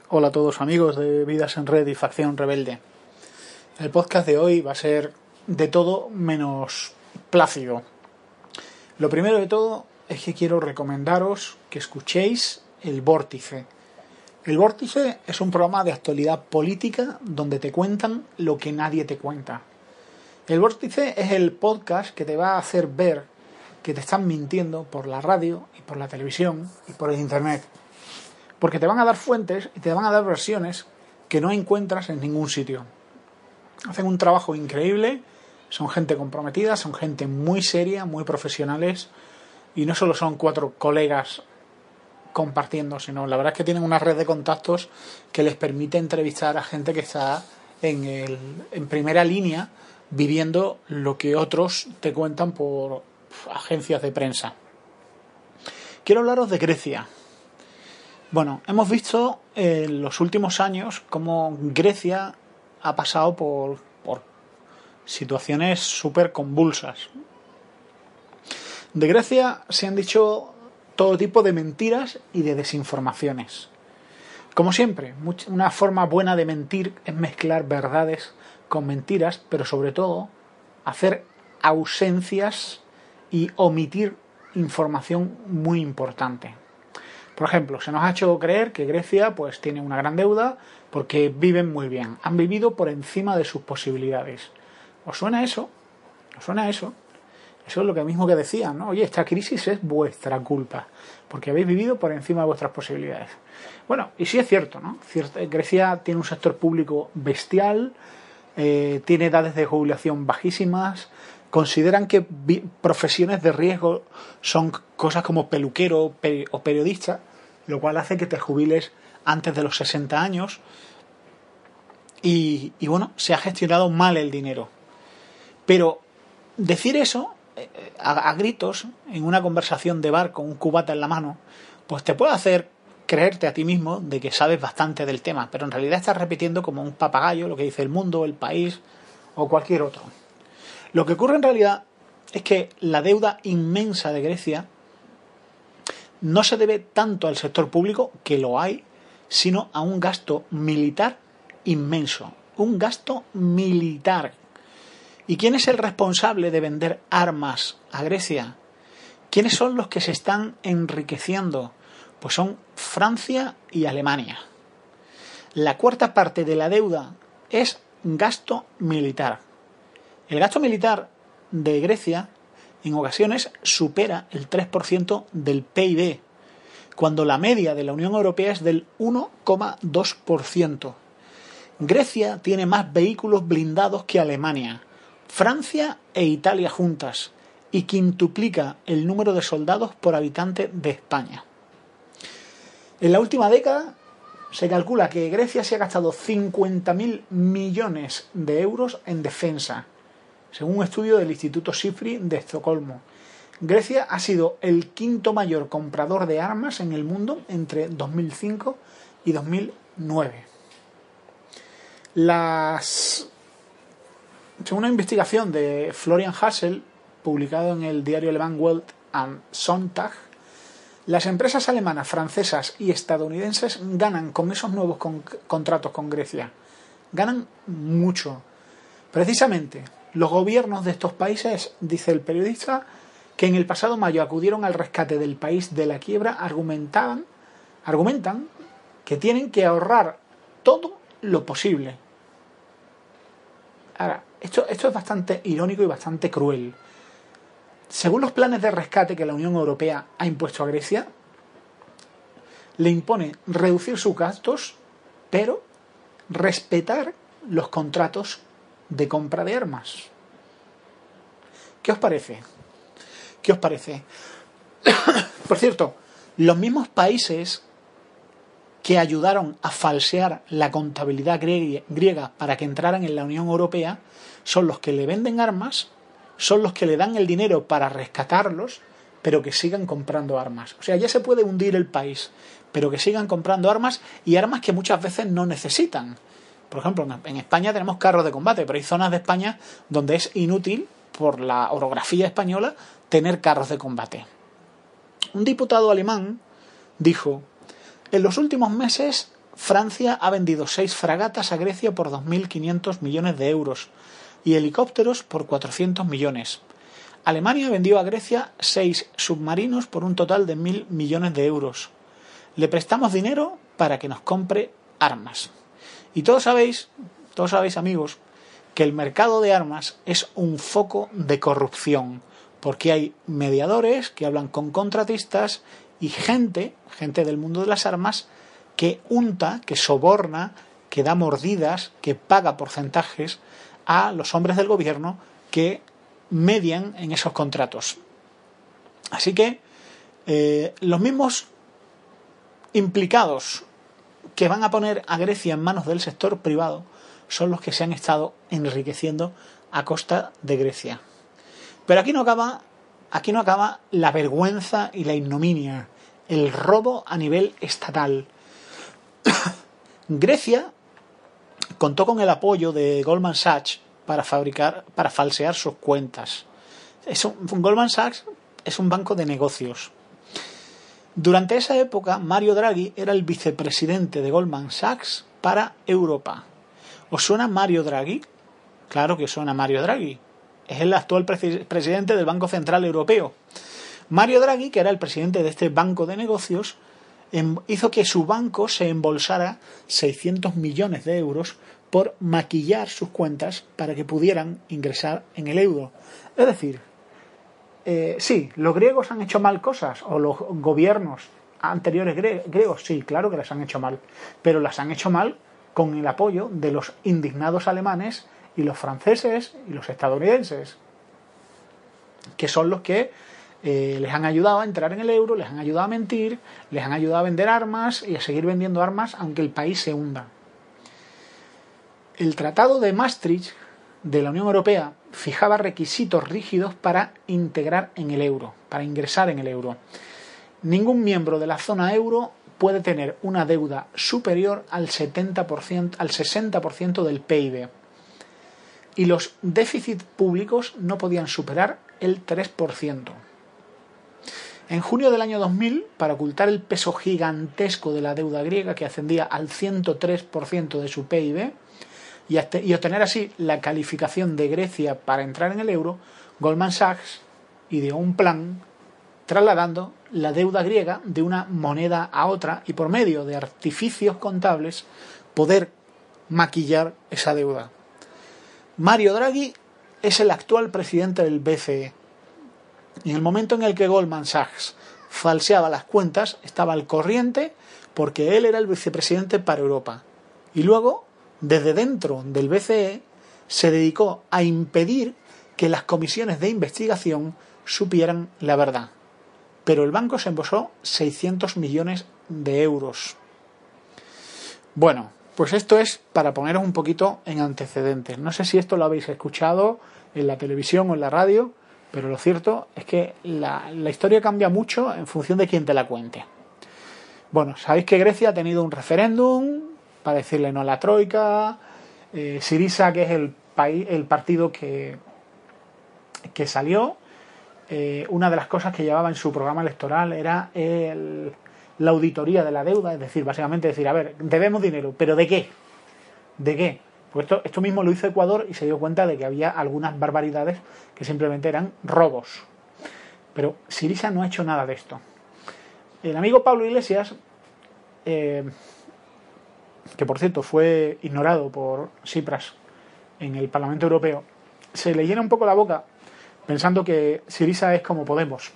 Hola a todos amigos de Vidas en Red y Facción Rebelde. El podcast de hoy va a ser de todo menos plácido. Lo primero de todo es que quiero recomendaros que escuchéis El Vórtice. El Vórtice es un programa de actualidad política donde te cuentan lo que nadie te cuenta. El Vórtice es el podcast que te va a hacer ver que te están mintiendo por la radio y por la televisión y por el internet. Porque te van a dar fuentes y te van a dar versiones que no encuentras en ningún sitio. Hacen un trabajo increíble, son gente comprometida, son gente muy seria, muy profesionales, y no solo son 4 colegas compartiendo, sino la verdad es que tienen una red de contactos que les permite entrevistar a gente que está en primera línea viviendo lo que otros te cuentan por agencias de prensa. Quiero hablaros de Grecia. Bueno, hemos visto en los últimos años cómo Grecia ha pasado por situaciones súper convulsas. De Grecia se han dicho todo tipo de mentiras y de desinformaciones. Como siempre, una forma buena de mentir es mezclar verdades con mentiras, pero sobre todo hacer ausencias y omitir información muy importante. Por ejemplo, se nos ha hecho creer que Grecia pues tiene una gran deuda porque viven muy bien. Han vivido por encima de sus posibilidades. ¿Os suena eso? ¿Os suena eso? Eso es lo mismo que decían, ¿no? Oye, esta crisis es vuestra culpa porque habéis vivido por encima de vuestras posibilidades. Bueno, y sí es cierto, ¿no? Grecia tiene un sector público bestial, tiene edades de jubilación bajísimas. Consideran que profesiones de riesgo son cosas como peluquero o periodista, lo cual hace que te jubiles antes de los 60 años. Y bueno, se ha gestionado mal el dinero. Pero decir eso a gritos en una conversación de bar con un cubata en la mano, pues te puede hacer creerte a ti mismo de que sabes bastante del tema, pero en realidad estás repitiendo como un papagayo lo que dice El Mundo, El País o cualquier otro. Lo que ocurre en realidad es que la deuda inmensa de Grecia no se debe tanto al sector público, que lo hay, sino a un gasto militar inmenso. Un gasto militar. ¿Y quién es el responsable de vender armas a Grecia? ¿Quiénes son los que se están enriqueciendo? Pues son Francia y Alemania. La cuarta parte de la deuda es gasto militar. El gasto militar de Grecia en ocasiones supera el 3% del PIB, cuando la media de la Unión Europea es del 1,2%. Grecia tiene más vehículos blindados que Alemania, Francia e Italia juntas, y quintuplica el número de soldados por habitante de España. En la última década se calcula que Grecia se ha gastado 50.000 millones de euros en defensa, según un estudio del Instituto SIPRI de Estocolmo. Grecia ha sido el quinto mayor comprador de armas en el mundo entre 2005 y 2009. Según una investigación de Florian Hassel, publicado en el diario alemán Welt am Sonntag, las empresas alemanas, francesas y estadounidenses ganan con esos nuevos contratos con Grecia. Ganan mucho. Precisamente, los gobiernos de estos países, dice el periodista, que en el pasado mayo acudieron al rescate del país de la quiebra, argumentan que tienen que ahorrar todo lo posible. Ahora, esto es bastante irónico y bastante cruel. Según los planes de rescate que la Unión Europea ha impuesto a Grecia, le impone reducir sus gastos, pero respetar los contratos de compra de armas. ¿Qué os parece? ¿Qué os parece? Por cierto, los mismos países que ayudaron a falsear la contabilidad griega para que entraran en la Unión Europea son los que le venden armas, son los que le dan el dinero para rescatarlos, pero que sigan comprando armas. O sea, ya se puede hundir el país, pero que sigan comprando armas, y armas que muchas veces no necesitan. Por ejemplo, en España tenemos carros de combate, pero hay zonas de España donde es inútil, por la orografía española, tener carros de combate. Un diputado alemán dijo: en los últimos meses Francia ha vendido 6 fragatas a Grecia por 2.500 millones de euros y helicópteros por 400 millones. Alemania vendió a Grecia 6 submarinos por un total de 1.000 millones de euros. Le prestamos dinero para que nos compre armas. Y todos sabéis, amigos, que el mercado de armas es un foco de corrupción, porque hay mediadores que hablan con contratistas y gente del mundo de las armas que unta, que soborna, que da mordidas, que paga porcentajes a los hombres del gobierno que median en esos contratos. Así que los mismos implicados que van a poner a Grecia en manos del sector privado son los que se han estado enriqueciendo a costa de Grecia. Pero aquí no acaba la vergüenza y la ignominia, el robo a nivel estatal. Grecia contó con el apoyo de Goldman Sachs para falsear sus cuentas. Goldman Sachs es un banco de negocios. Durante esa época, Mario Draghi era el vicepresidente de Goldman Sachs para Europa. ¿Os suena Mario Draghi? Claro que os suena Mario Draghi. Es el actual presidente del Banco Central Europeo. Mario Draghi, que era el presidente de este banco de negocios, hizo que su banco se embolsara 600 millones de euros por maquillar sus cuentas para que pudieran ingresar en el euro. Es decir, sí, los griegos han hecho mal cosas, o los gobiernos anteriores griegos, sí, claro que las han hecho mal, pero las han hecho mal con el apoyo de los indignados alemanes y los franceses y los estadounidenses, que son los que les han ayudado a entrar en el euro, les han ayudado a mentir, les han ayudado a vender armas y a seguir vendiendo armas aunque el país se hunda. El Tratado de Maastricht de la Unión Europea fijaba requisitos rígidos para ingresar en el euro. Ningún miembro de la zona euro puede tener una deuda superior al 60% del PIB. Y los déficits públicos no podían superar el 3%. En junio del año 2000, para ocultar el peso gigantesco de la deuda griega, que ascendía al 103% de su PIB, y obtener así la calificación de Grecia para entrar en el euro, Goldman Sachs ideó un plan trasladando la deuda griega de una moneda a otra y por medio de artificios contables poder maquillar esa deuda. Mario Draghi es el actual presidente del BCE. Y en el momento en el que Goldman Sachs falseaba las cuentas, estaba al corriente porque él era el vicepresidente para Europa. Y luego, desde dentro del BCE, se dedicó a impedir que las comisiones de investigación supieran la verdad. Pero el banco se embolsó 600 millones de euros. Bueno, pues esto es para poneros un poquito en antecedentes. No sé si esto lo habéis escuchado en la televisión o en la radio, pero lo cierto es que la historia cambia mucho en función de quién te la cuente. Bueno, sabéis que Grecia ha tenido un referéndum para decirle no a la troika. Syriza, que es el partido que salió, una de las cosas que llevaba en su programa electoral era la auditoría de la deuda, es decir, básicamente decir, a ver, debemos dinero, ¿pero de qué? ¿De qué? Pues esto mismo lo hizo Ecuador y se dio cuenta de que había algunas barbaridades que simplemente eran robos. Pero Syriza no ha hecho nada de esto. El amigo Pablo Iglesias, que por cierto fue ignorado por Tsipras en el Parlamento Europeo, se le llena un poco la boca pensando que Syriza es como Podemos.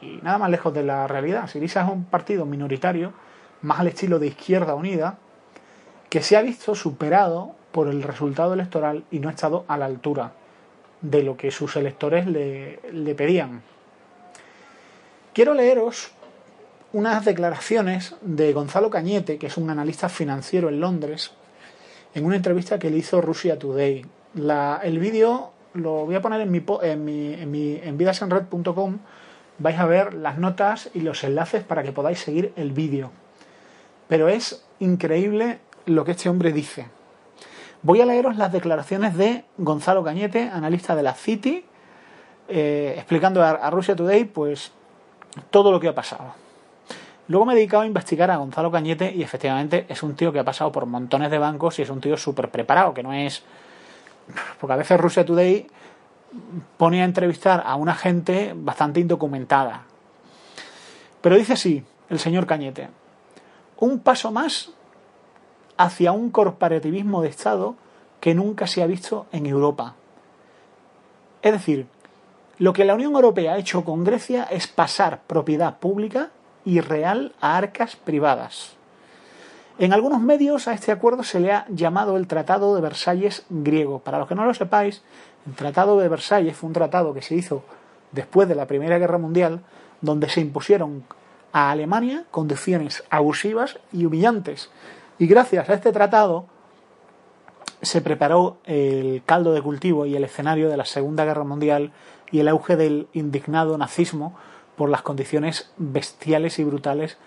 Y nada más lejos de la realidad. Syriza es un partido minoritario, más al estilo de Izquierda Unida, que se ha visto superado por el resultado electoral y no ha estado a la altura de lo que sus electores le pedían. Quiero leeros unas declaraciones de Gonzalo Cañete, que es un analista financiero en Londres, en una entrevista que le hizo Russia Today. El vídeo lo voy a poner en vidasenred.com. Vais a ver las notas y los enlaces para que podáis seguir el vídeo. Pero es increíble lo que este hombre dice. Voy a leeros las declaraciones de Gonzalo Cañete, analista de la Citi, explicando a Russia Today pues todo lo que ha pasado. Luego me he dedicado a investigar a Gonzalo Cañete y efectivamente es un tío que ha pasado por montones de bancos y es un tío súper preparado, que no es... Porque a veces Russia Today pone a entrevistar a una gente bastante indocumentada. Pero dice así el señor Cañete: un paso más hacia un corporativismo de Estado que nunca se ha visto en Europa. Es decir, lo que la Unión Europea ha hecho con Grecia es pasar propiedad pública y real a arcas privadas. En algunos medios a este acuerdo se le ha llamado el Tratado de Versalles griego. Para los que no lo sepáis, el Tratado de Versalles fue un tratado que se hizo después de la Primera Guerra Mundial, donde se impusieron a Alemania condiciones abusivas y humillantes. Y gracias a este tratado se preparó el caldo de cultivo y el escenario de la Segunda Guerra Mundial y el auge del indignado nazismo por las condiciones bestiales y brutales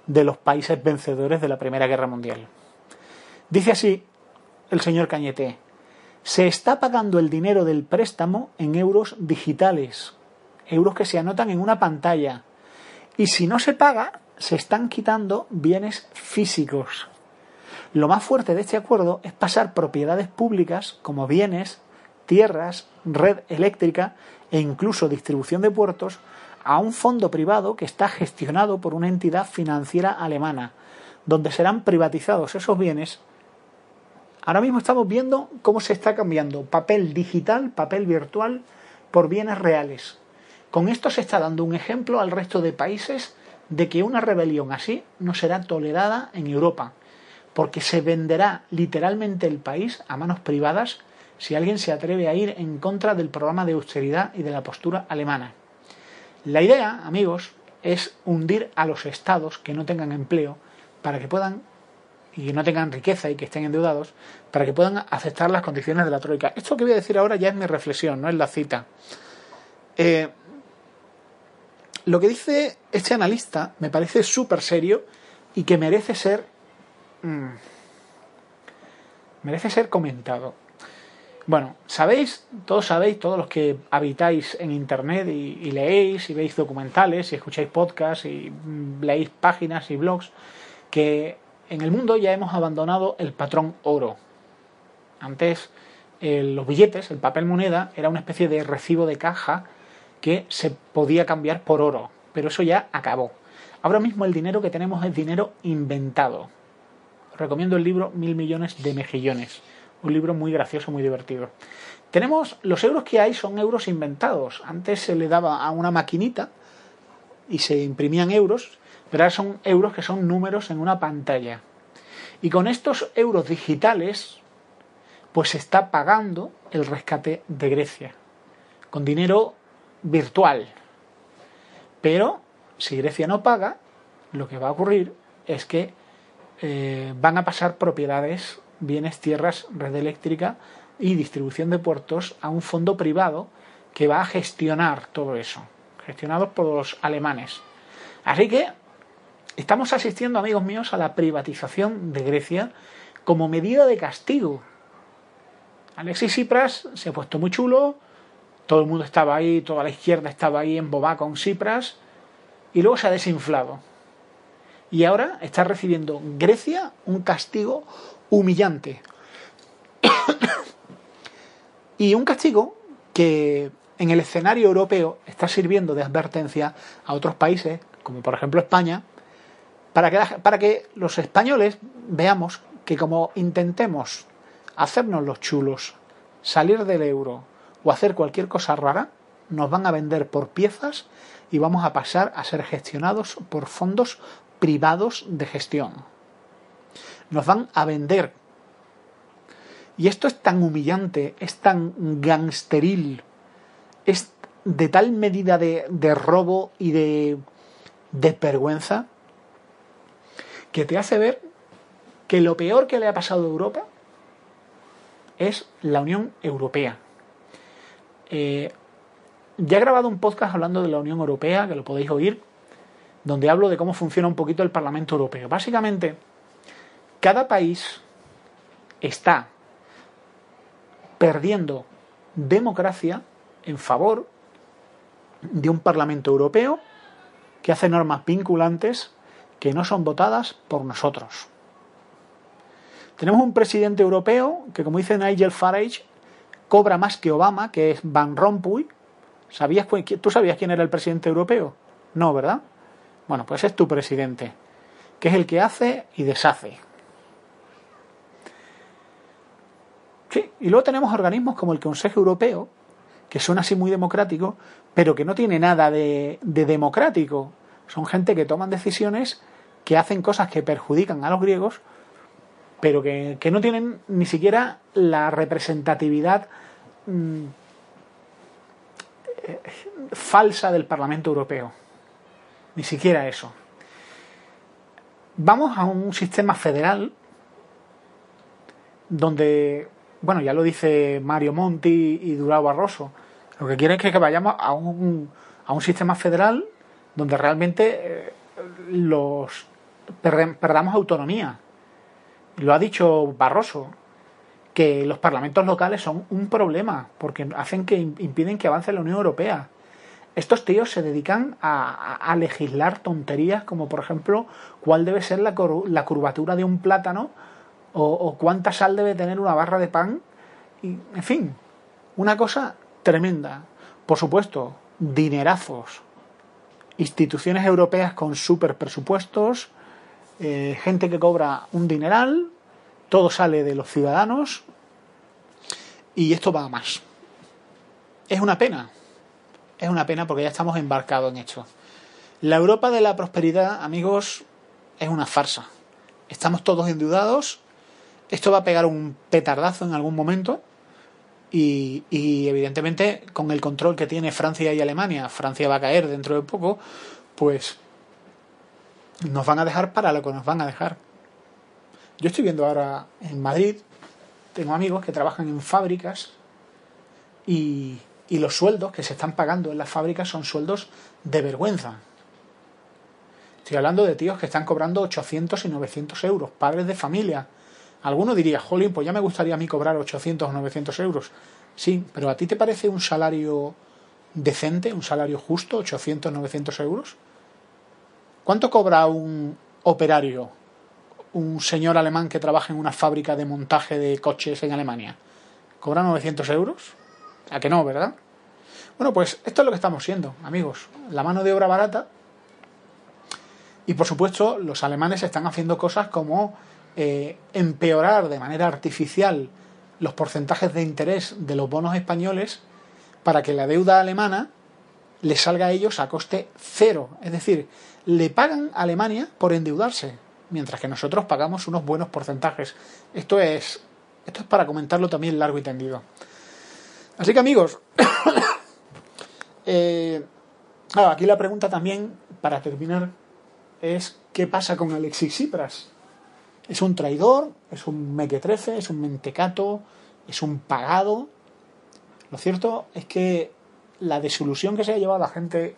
de los países vencedores de la Primera Guerra Mundial. Dice así el señor Cañete: se está pagando el dinero del préstamo en euros digitales, euros que se anotan en una pantalla, y si no se paga, se están quitando bienes físicos. Lo más fuerte de este acuerdo es pasar propiedades públicas como bienes, tierras, red eléctrica e incluso distribución de puertos a un fondo privado que está gestionado por una entidad financiera alemana, donde serán privatizados esos bienes. Ahora mismo estamos viendo cómo se está cambiando papel digital, papel virtual, por bienes reales. Con esto se está dando un ejemplo al resto de países de que una rebelión así no será tolerada en Europa, porque se venderá literalmente el país a manos privadas si alguien se atreve a ir en contra del programa de austeridad y de la postura alemana. La idea, amigos, es hundir a los estados que no tengan empleo para que puedan, y que no tengan riqueza y que estén endeudados, para que puedan aceptar las condiciones de la troika. Esto que voy a decir ahora ya es mi reflexión, no es la cita. Lo que dice este analista me parece súper serio y que merece ser comentado. Bueno, todos los que habitáis en internet y leéis y veis documentales y escucháis podcasts y leéis páginas y blogs, que en el mundo ya hemos abandonado el patrón oro. Antes los billetes, el papel moneda, era una especie de recibo de caja que se podía cambiar por oro, pero eso ya acabó. Ahora mismo el dinero que tenemos es dinero inventado. Os recomiendo el libro 1000 millones de mejillones, un libro muy gracioso, muy divertido. Los euros que hay son euros inventados. Antes se le daba a una maquinita y se imprimían euros, pero ahora son euros que son números en una pantalla. Y con estos euros digitales, pues se está pagando el rescate de Grecia, con dinero virtual. Pero si Grecia no paga, lo que va a ocurrir es que van a pasar propiedades, bienes, tierras, red eléctrica y distribución de puertos a un fondo privado que va a gestionar todo eso, gestionado por los alemanes. Así que estamos asistiendo, amigos míos, a la privatización de Grecia como medida de castigo. Alexis Tsipras se ha puesto muy chulo, todo el mundo estaba ahí, toda la izquierda estaba ahí embobada con Tsipras, y luego se ha desinflado. Y ahora está recibiendo Grecia un castigo humillante. Y un castigo que en el escenario europeo está sirviendo de advertencia a otros países, como por ejemplo España, para que los españoles veamos que como intentemos hacernos los chulos, salir del euro o hacer cualquier cosa rara, nos van a vender por piezas y vamos a pasar a ser gestionados por fondos privados de gestión. Nos van a vender. Y esto es tan humillante, es tan gangsteril, es de tal medida de robo y de vergüenza, que te hace ver que lo peor que le ha pasado a Europa es la Unión Europea. Ya he grabado un podcast hablando de la Unión Europea, que lo podéis oír, donde hablo de cómo funciona un poquito el Parlamento Europeo. Básicamente, cada país está perdiendo democracia en favor de un Parlamento Europeo que hace normas vinculantes, que no son votadas por nosotros. Tenemos un presidente europeo que, como dice Nigel Farage, cobra más que Obama, que es Van Rompuy. ¿Tú sabías quién era el presidente europeo? No, ¿verdad? Bueno, pues es tu presidente, que es el que hace y deshace. Sí, y luego tenemos organismos como el Consejo Europeo, que son así muy democráticos, pero que no tiene nada de democrático. Son gente que toman decisiones, que hacen cosas que perjudican a los griegos, pero que no tienen ni siquiera la representatividad falsa del Parlamento Europeo. Ni siquiera eso. Vamos a un sistema federal donde, bueno, ya lo dice Mario Monti y Durão Barroso, lo que quieren es que vayamos a un sistema federal donde realmente perdamos autonomía. Lo ha dicho Barroso, que los parlamentos locales son un problema porque hacen que impiden que avance la Unión Europea. Estos tíos se dedican a legislar tonterías como, por ejemplo, cuál debe ser la curvatura de un plátano o cuánta sal debe tener una barra de pan. Y, en fin, una cosa tremenda. Por supuesto, dinerazos, instituciones europeas con super presupuestos, gente que cobra un dineral, todo sale de los ciudadanos y esto va a más. Es una pena porque ya estamos embarcados en esto. La Europa de la prosperidad, amigos, es una farsa. Estamos todos endeudados, esto va a pegar un petardazo en algún momento y evidentemente con el control que tiene Francia y Alemania, Francia va a caer dentro de poco, pues nos van a dejar para lo que nos van a dejar. Yo estoy viendo ahora en Madrid, tengo amigos que trabajan en fábricas y los sueldos que se están pagando en las fábricas son sueldos de vergüenza. Estoy hablando de tíos que están cobrando 800 y 900 euros, padres de familia. Alguno diría, jolín, pues ya me gustaría a mí cobrar 800 o 900 euros. Sí, pero ¿a ti te parece un salario decente, un salario justo, 800 o 900 euros? ¿Cuánto cobra un operario, un señor alemán que trabaja en una fábrica de montaje de coches en Alemania? ¿Cobra 900 euros? ¿A que no, verdad? Bueno, pues esto es lo que estamos siendo, amigos. La mano de obra barata. Y por supuesto, los alemanes están haciendo cosas como empeorar de manera artificial los porcentajes de interés de los bonos españoles para que la deuda alemana les salga a ellos a coste cero. Es decir, le pagan a Alemania por endeudarse, mientras que nosotros pagamos unos buenos porcentajes. Esto es para comentarlo también largo y tendido. Así que, amigos, aquí la pregunta también, para terminar, es ¿qué pasa con Alexis Tsipras? ¿Es un traidor? ¿Es un mequetrefe? ¿Es un mentecato? ¿Es un pagado? Lo cierto es que la desilusión que se ha llevado la gente,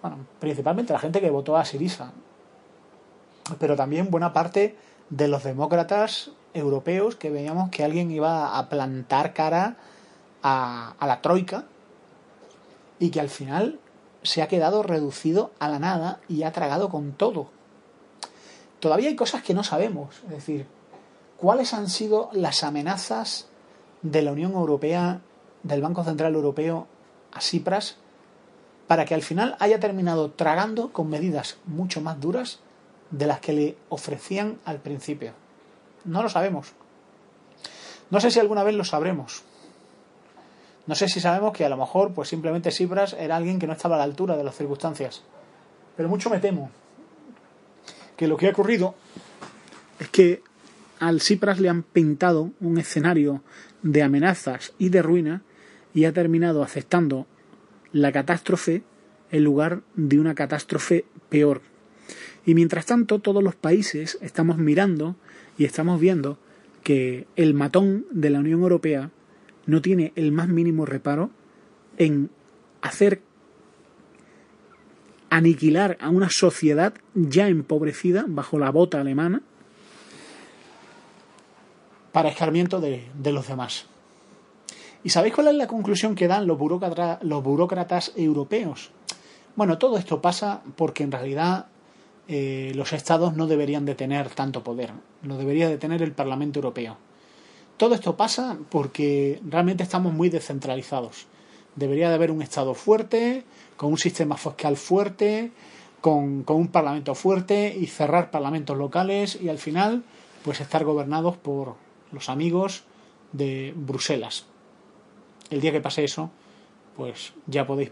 bueno, principalmente la gente que votó a Syriza, pero también buena parte de los demócratas europeos, que veíamos que alguien iba a plantar cara a la troika y que al final se ha quedado reducido a la nada y ha tragado con todo. Todavía hay cosas que no sabemos, es decir, ¿cuáles han sido las amenazas de la Unión Europea, del Banco Central Europeo a Tsipras para que al final haya terminado tragando con medidas mucho más duras de las que le ofrecían al principio? No lo sabemos. No sé si alguna vez lo sabremos. No sé si sabemos que a lo mejor pues simplemente Tsipras era alguien que no estaba a la altura de las circunstancias. Pero mucho me temo que lo que ha ocurrido es que al Tsipras le han pintado un escenario de amenazas y de ruina y ha terminado aceptando la catástrofe en lugar de una catástrofe peor. Y mientras tanto, todos los países estamos mirando y estamos viendo que el matón de la Unión Europea no tiene el más mínimo reparo en aniquilar a una sociedad ya empobrecida bajo la bota alemana para escarmiento de los demás. ¿Y sabéis cuál es la conclusión que dan los burócratas europeos? Bueno, todo esto pasa porque en realidad los estados no deberían de tener tanto poder, lo debería de tener el Parlamento Europeo. Todo esto pasa porque realmente estamos muy descentralizados. Debería de haber un estado fuerte, con un sistema fiscal fuerte, con un parlamento fuerte y cerrar parlamentos locales y al final pues estar gobernados por los amigos de Bruselas. El día que pase eso, pues ya podéis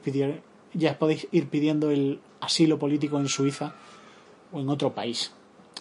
ir pidiendo el asilo político en Suiza o en otro país.